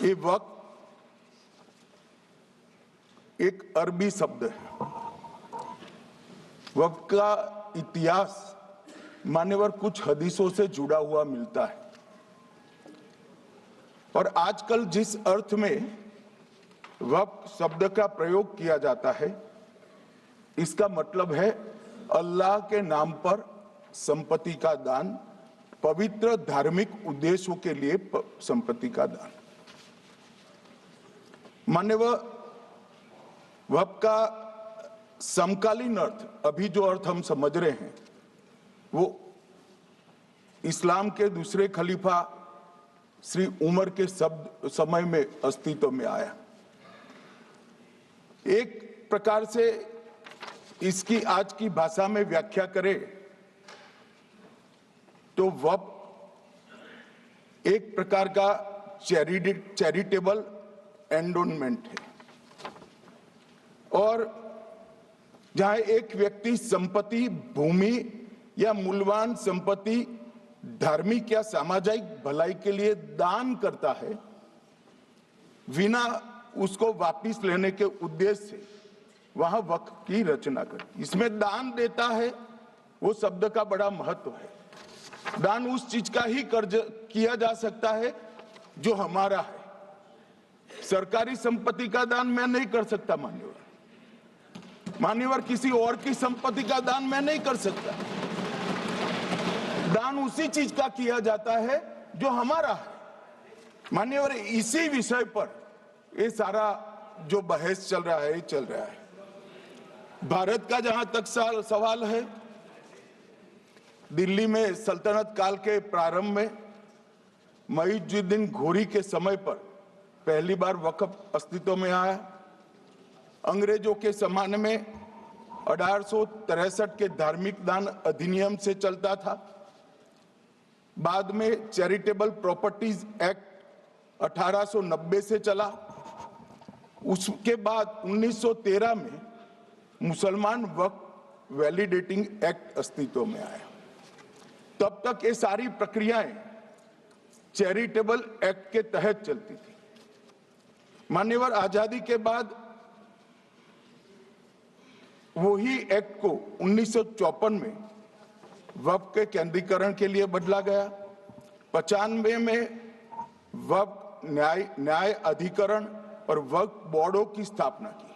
ये वक्त एक अरबी शब्द है। वक्त का इतिहास मान्यवर कुछ हदीसों से जुड़ा हुआ मिलता है और आजकल जिस अर्थ में वक्त शब्द का प्रयोग किया जाता है, इसका मतलब है अल्लाह के नाम पर संपत्ति का दान, पवित्र धार्मिक उद्देश्यों के लिए संपत्ति का दान। मान्यवर वक्त का समकालीन अर्थ, अभी जो अर्थ हम समझ रहे हैं, वो इस्लाम के दूसरे खलीफा श्री उमर के समय में अस्तित्व में आया। एक प्रकार से इसकी आज की भाषा में व्याख्या करें तो वक्त एक प्रकार का चैरिटेबल एंडोनमेंट है और जहां एक व्यक्ति संपत्ति, भूमि या मूल्यवान संपत्ति धार्मिक या सामाजिक भलाई के लिए दान करता है, बिना उसको वापस लेने के उद्देश्य से, वहां वक्त की रचना कर इसमें दान देता है। वो शब्द का बड़ा महत्व है। दान उस चीज का ही कर्ज किया जा सकता है जो हमारा है। सरकारी संपत्ति का दान मैं नहीं कर सकता मान्यवर, किसी और की संपत्ति का दान मैं नहीं कर सकता। दान उसी चीज का किया जाता है जो हमारा है मान्यवर। इसी विषय पर ये सारा जो बहस चल रहा है। भारत का जहां तक सवाल है, दिल्ली में सल्तनत काल के प्रारंभ में मुइज़्ज़ुद्दीन घोरी के समय पर पहली बार वक्फ अस्तित्व में आया। अंग्रेजों के जमाने में 1863 के धार्मिक दान अधिनियम से चलता था। बाद में चैरिटेबल प्रॉपर्टीज एक्ट 1890 से चला। उसके बाद 1913 में मुसलमान वक्फ वैलिडेटिंग एक्ट अस्तित्व में आया। तब तक ये सारी प्रक्रियाएं चैरिटेबल एक्ट के तहत चलती थी। मान्यवर आजादी के बाद वही एक्ट को 1954 में वक्फ के केंद्रीकरण के लिए बदला गया। 95 में वक्फ न्याय अधिकरण और वक्फ बोर्डों की स्थापना की।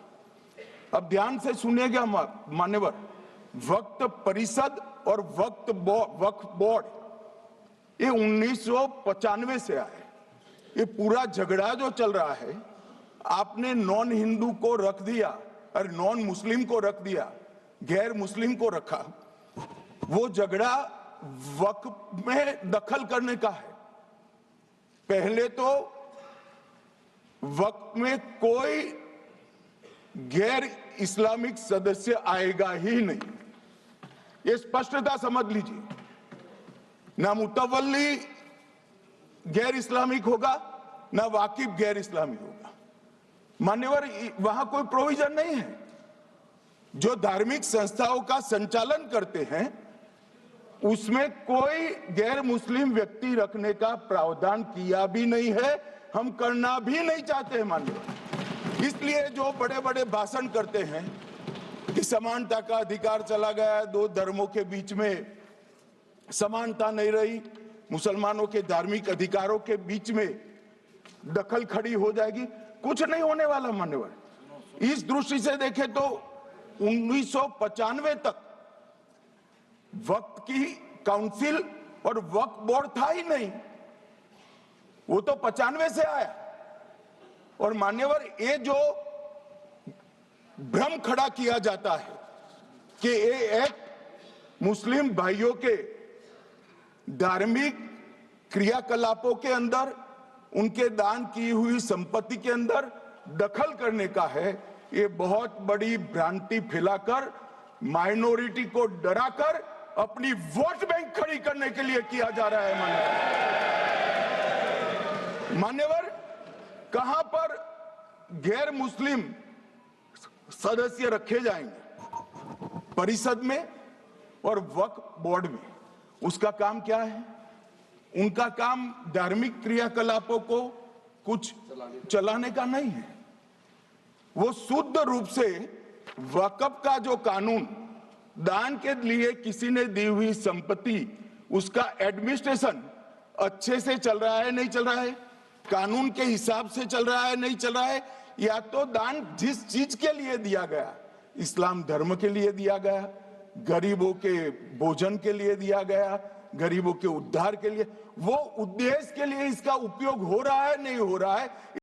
अब ध्यान से सुनिएगा मान्यवर, वक्फ परिषद और वक्फ बोर्ड ये 1995 से आए। ये पूरा झगड़ा जो चल रहा है, आपने नॉन हिंदू को रख दिया और नॉन मुस्लिम को रख दिया, गैर मुस्लिम को रखा। वो झगड़ा वक्फ में दखल करने का है। पहले तो वक्फ में कोई गैर इस्लामिक सदस्य आएगा ही नहीं, ये स्पष्टता समझ लीजिए। ना मुतवल्ली गैर इस्लामिक होगा, ना वाकिफ गैर इस्लामी होगा। मान्यवर वहां कोई प्रोविजन नहीं है। जो धार्मिक संस्थाओं का संचालन करते हैं उसमें कोई गैर मुस्लिम व्यक्ति रखने का प्रावधान किया भी नहीं है, हम करना भी नहीं चाहते हैं मान्यवर। इसलिए जो बड़े बड़े भाषण करते हैं कि समानता का अधिकार चला गया, दो धर्मों के बीच में समानता नहीं रही, मुसलमानों के धार्मिक अधिकारों के बीच में दखल खड़ी हो जाएगी, कुछ नहीं होने वाला मान्यवर। इस दृष्टि से देखें तो 1995 तक वक्फ की काउंसिल और वक्फ बोर्ड था ही नहीं, वो तो 95 से आया। और मान्यवर ये जो भ्रम खड़ा किया जाता है कि ये एक्ट मुस्लिम भाइयों के धार्मिक क्रियाकलापों के अंदर, उनके दान की हुई संपत्ति के अंदर दखल करने का है, ये बहुत बड़ी भ्रांति फैलाकर माइनॉरिटी को डराकर अपनी वोट बैंक खड़ी करने के लिए किया जा रहा है मान्यवर। कहां पर गैर मुस्लिम सदस्य रखे जाएंगे? परिषद में और वक्फ बोर्ड में। उसका काम क्या है? उनका काम धार्मिक क्रियाकलापों को कुछ चलाने का नहीं है। वो शुद्ध रूप से वक्फ का जो कानून, दान के लिए किसी ने दी हुई संपत्ति, उसका एडमिनिस्ट्रेशन अच्छे से चल रहा है नहीं चल रहा है, कानून के हिसाब से चल रहा है नहीं चल रहा है, या तो दान जिस चीज के लिए दिया गया, इस्लाम धर्म के लिए दिया गया, गरीबों के भोजन के लिए दिया गया, गरीबों के उद्धार के लिए, वो उद्देश्य के लिए इसका उपयोग हो रहा है नहीं हो रहा है,